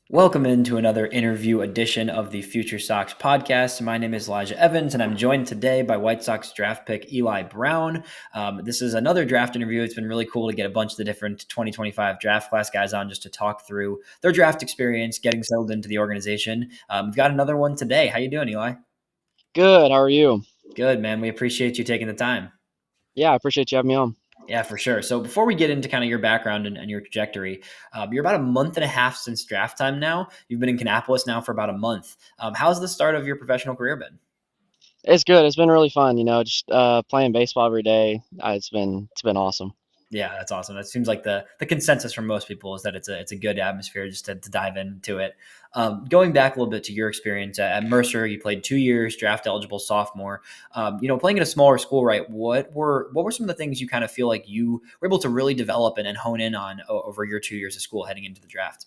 Welcome into another interview edition of the FutureSox Podcast. My name is Elijah Evans, and I'm joined today by White Sox draft pick Ely Brown. This is another draft interview. It's been really cool to get a bunch of the different 2025 draft class guys on just to talk through their draft experience, getting settled into the organization. We've got another one today. How you doing, Eli? Good. How are you? Good, man. We appreciate you taking the time. Yeah, I appreciate you having me on. Yeah, for sure. So before we get into kind of your background and your trajectory, you're about a month and a half since draft time now. You've been in Kannapolis now for about a month. How's the start of your professional career been? It's good. It's been really fun. Just playing baseball every day. It's been awesome. Yeah, that's awesome. That seems like the consensus from most people is that it's a good atmosphere just to dive into it. Going back a little bit to your experience at Mercer, you played 2 years, draft eligible sophomore. Playing in a smaller school, right? What were some of the things you kind of feel like you were able to really develop and hone in on over your 2 years of school heading into the draft?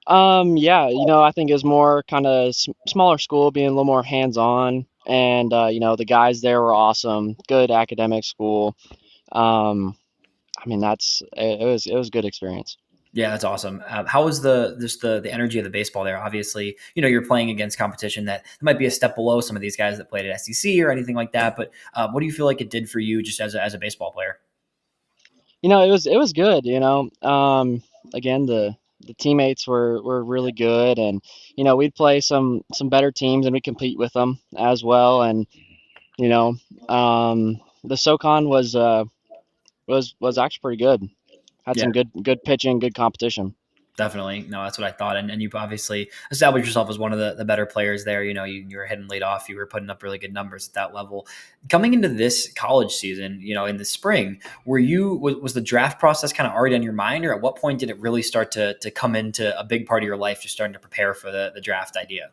Yeah. I think it was more kind of smaller school, being a little more hands-on, and the guys there were awesome. Good academic school. Um, it was a good experience. Yeah, that's awesome. How was the energy of the baseball there? Obviously, you're playing against competition that might be a step below some of these guys that played at SEC or anything like that. But what do you feel like it did for you just as a baseball player? It was good. Again, the teammates were really good, and we'd play some better teams and we compete with them as well. And You know, the SoCon was actually pretty good. Had Yeah, some good pitching, good competition. definitely. No, that's what I thought. And you've obviously established yourself as one of the better players there. You were hitting lead off. You were putting up really good numbers at that level. Coming into this college season, in the spring, was the draft process kind of already on your mind, or at what point did it really start to come into a big part of your life, just starting to prepare for the draft idea?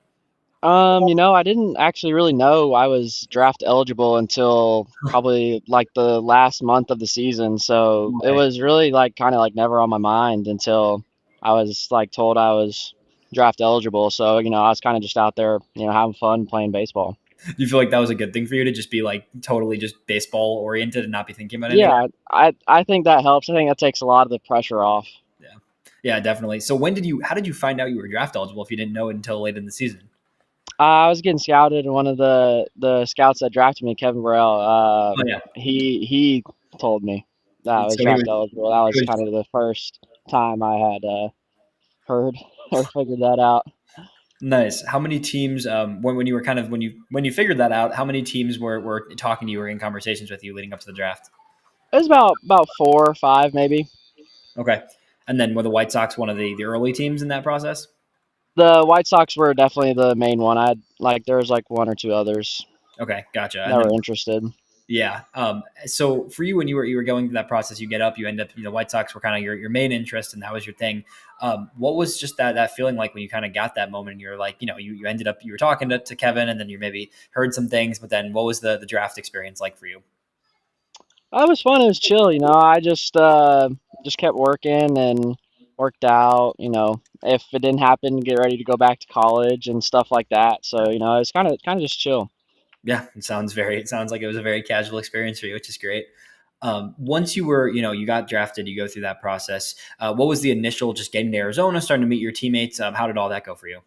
I didn't actually really know I was draft eligible until probably like the last month of the season. So it Right. was really like kind of like never on my mind until I was like told I was draft eligible. So, I was kind of just out there, having fun playing baseball. Do you feel like that was a good thing for you to just be like totally just baseball oriented and not be thinking about any of that? Yeah, I think that helps. I think that takes a lot of the pressure off. Yeah. Yeah, definitely. So how did you find out you were draft eligible if you didn't know it until late in the season? I was getting scouted, and one of the scouts that drafted me, Kevin Burrell, Oh yeah. he told me that I was So he was, draft eligible. That he was was kind of the first time I had heard or figured that out. nice. How many teams when you were kind of when you figured that out, how many teams were talking to you or in conversations with you leading up to the draft? It was about 4 or 5 maybe. Okay. And then were the White Sox one of the early teams in that process? The White Sox were definitely the main one. I like there was like one or two others Okay, gotcha. that And then were interested. yeah. So for you, when you were going through that process, you get up, you end up, White Sox were kind of your main interest, and that was your thing. What was just that feeling like when you kind of got that moment, and you're like, you ended up, you were talking to Kevin, and then you maybe heard some things, but then what was the draft experience like for you? It was fun. It was chill. I just kept working and worked out. If it didn't happen, get ready to go back to college and stuff like that. So it was kind of just chill. Yeah, it sounds like it was a very casual experience for you, which is great. Once you were, you got drafted, you go through that process. What was the initial just getting to Arizona, starting to meet your teammates? How did all that go for you?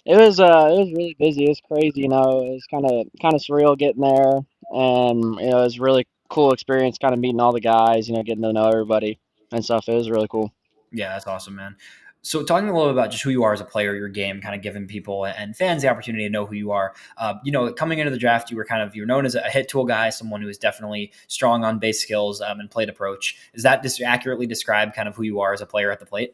It was really busy. It was crazy. It was kind of surreal getting there, and it was really cool experience. Kind of meeting all the guys. Getting to know everybody and stuff. It was really cool. Yeah, that's awesome, man. So, talking a little bit about just who you are as a player, your game, kind of giving people and fans the opportunity to know who you are. Coming into the draft, you were known as a hit tool guy, someone who is definitely strong on base skills and plate approach. Is that just accurately describe kind of who you are as a player at the plate?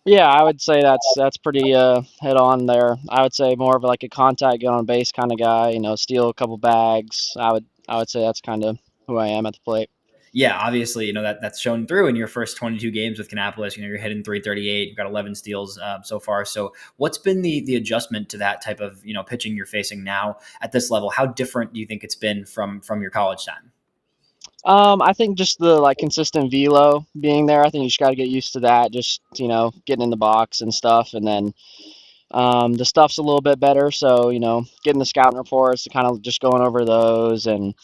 Yeah, I would say that's pretty head on there. I would say more of like a contact get on base kind of guy. Steal a couple bags. I would say that's kind of who I am at the plate. Yeah, obviously, that's shown through in your first 22 games with Kannapolis. You're hitting 338. You've got 11 steals so far. So, what's been the adjustment to that type of pitching you're facing now at this level? How different do you think it's been from your college time? I think just the like consistent velo being there. I think you just got to get used to that. Just getting in the box and stuff, and then the stuff's a little bit better. So getting the scouting reports, kind of just going over those and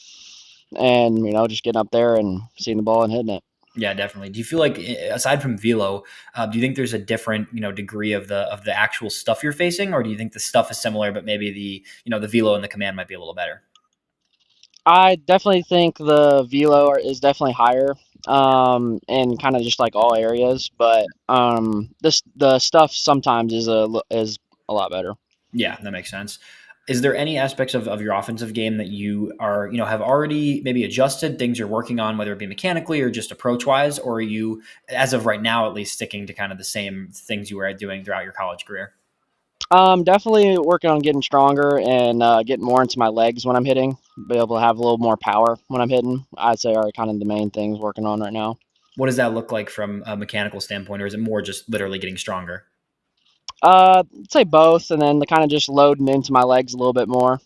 just getting up there and seeing the ball and hitting it. Yeah, definitely. Do you feel like aside from velo, do you think there's a different degree of the actual stuff you're facing, or do you think the stuff is similar, but maybe the velo and the command might be a little better? I definitely think the velo is definitely higher, in kind of just like all areas, but this the stuff sometimes is a lot better. Yeah, that makes sense. Is there any aspects of your offensive game that you are, have already maybe adjusted, things you're working on, whether it be mechanically or just approach wise, or are you, as of right now, at least sticking to kind of the same things you were doing throughout your college career? Definitely working on getting stronger and getting more into my legs when I'm hitting, be able to have a little more power when I'm hitting. I'd say are kind of the main things working on right now. What does that look like from a mechanical standpoint, or is it more just literally getting stronger? I'd say both, and then the kind of just loading into my legs a little bit more.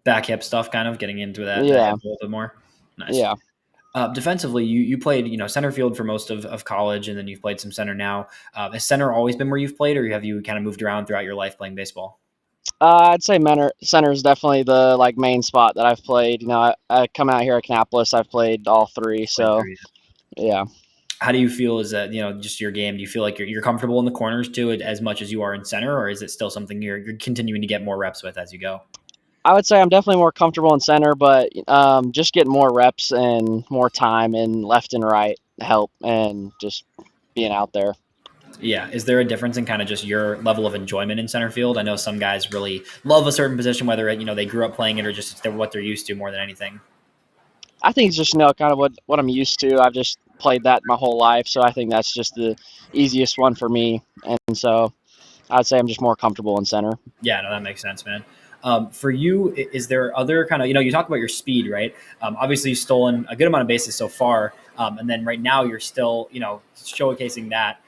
Back hip stuff, kind of getting into that hip Yeah, a little bit more. Nice. yeah. Defensively, you played center field for most of college, and then you've played some center now. Has center always been where you've played, or have you kind of moved around throughout your life playing baseball? I'd say center is definitely the like main spot that I've played. I come out here at Kannapolis, I've played all three, Played so three. yeah. How do you feel? Is that just your game? Do you feel like you're comfortable in the corners too, as much as you are in center, or is it still something you're continuing to get more reps with as you go? I would say I'm definitely more comfortable in center, but just getting more reps and more time in left and right help, and just being out there. Yeah. Is there a difference in kind of just your level of enjoyment in center field? I know some guys really love a certain position, whether they grew up playing it or just it's what they're used to more than anything. I think it's just kind of what I'm used to. I've just played that my whole life, so I think that's just the easiest one for me. And so I'd say I'm just more comfortable in center. Yeah, no, that makes sense, man. For you, is there other kind of you talk about your speed, right? Obviously, you've stolen a good amount of bases so far, and then right now you're still showcasing that.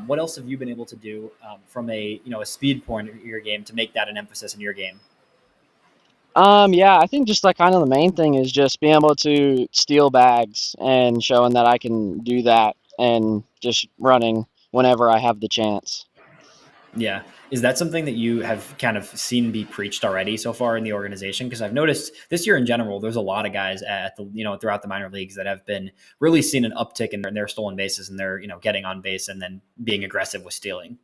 What else have you been able to do from a speed point of your game to make that an emphasis in your game? Yeah, I think just like kind of the main thing is just being able to steal bags and showing that I can do that and just running whenever I have the chance. Yeah. Is that something that you have kind of seen be preached already so far in the organization? Because I've noticed this year in general, there's a lot of guys at throughout the minor leagues that have been really seen an uptick in their stolen bases and their, getting on base and then being aggressive with stealing.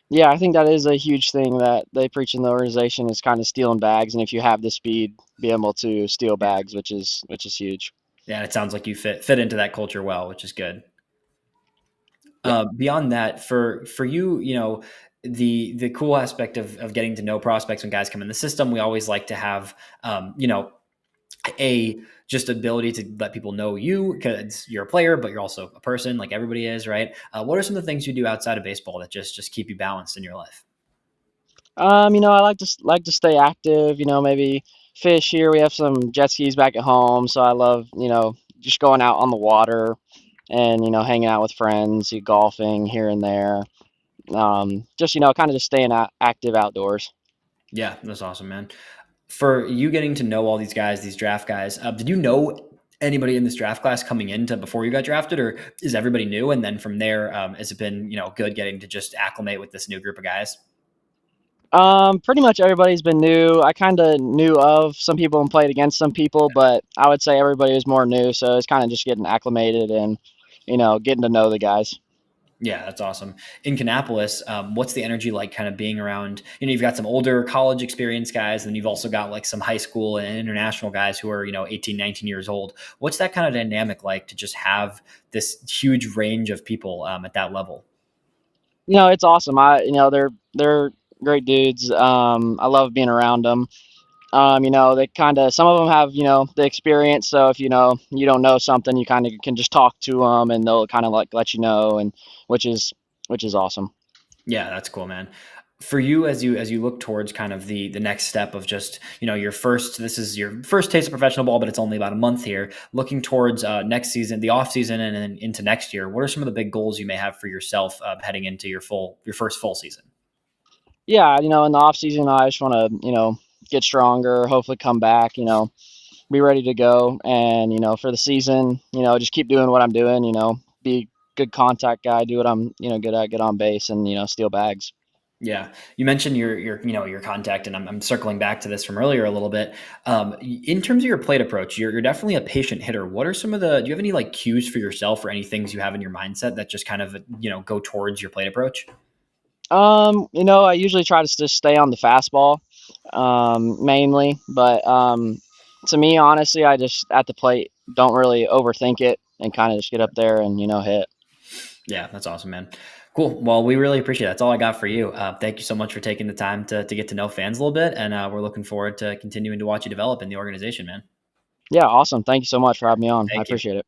Yeah, I think that is a huge thing that they preach in the organization is kind of stealing bags, and if you have the speed, be able to steal Yeah. bags, which is huge. Yeah. It sounds like you fit into that culture well, which is good. Yeah. Beyond that, for you, the cool aspect of getting to know prospects when guys come in the system, we always like to have, a just ability to let people know you because you're a player, but you're also a person like everybody is, right? What are some of the things you do outside of baseball that just keep you balanced in your life? I like to stay active. Maybe fish here. We have some jet skis back at home, so I love just going out on the water and hanging out with friends, golfing here and there. Just kind of just staying active outdoors. Yeah, that's awesome, man. For you getting to know all these guys, these draft guys, did you know anybody in this draft class coming into before you got drafted, or is everybody new? And then from there, has it been good getting to just acclimate with this new group of guys? Pretty much everybody's been new. I kind of knew of some people and played against some people, but I would say everybody was more new. So it's kind of just getting acclimated and, getting to know the guys. Yeah, that's awesome. In Kannapolis, what's the energy like kind of being around? You've got some older college experience guys, and you've also got like some high school and international guys who are, 18, 19 years old. What's that kind of dynamic like to just have this huge range of people at that level? It's awesome. They're great dudes. I love being around them. They kind of some of them have the experience. So if you don't know something, you kind of can just talk to them, and they'll kind of like let you know, and which is which is awesome. Yeah, that's cool, man. For you, as you look towards kind of the next step of just your first, this is your first taste of professional ball, but it's only about a month here. Looking towards next season, the off season, and then into next year, what are some of the big goals you may have for yourself heading into your first full season? Yeah, in the off season, I just want to get stronger, hopefully come back, be ready to go, and for the season, just keep doing what I'm doing, be good contact guy, do what I'm good at, get on base, and steal bags. Yeah, you mentioned your contact, and I'm circling back to this from earlier a little bit. In terms of your plate approach, you're definitely a patient hitter. What are some of the? Do you have any like cues for yourself or any things you have in your mindset that just kind of go towards your plate approach? I usually try to just stay on the fastball, mainly, but to me, honestly, I just at the plate don't really overthink it and kind of just get up there and hit. Yeah, that's awesome, man. Cool. Well, we really appreciate it. That's all I got for you. Thank you so much for taking the time to get to know fans a little bit, and we're looking forward to continuing to watch you develop in the organization, man. Yeah, awesome. Thank you so much for having me on. I Thank you. appreciate it.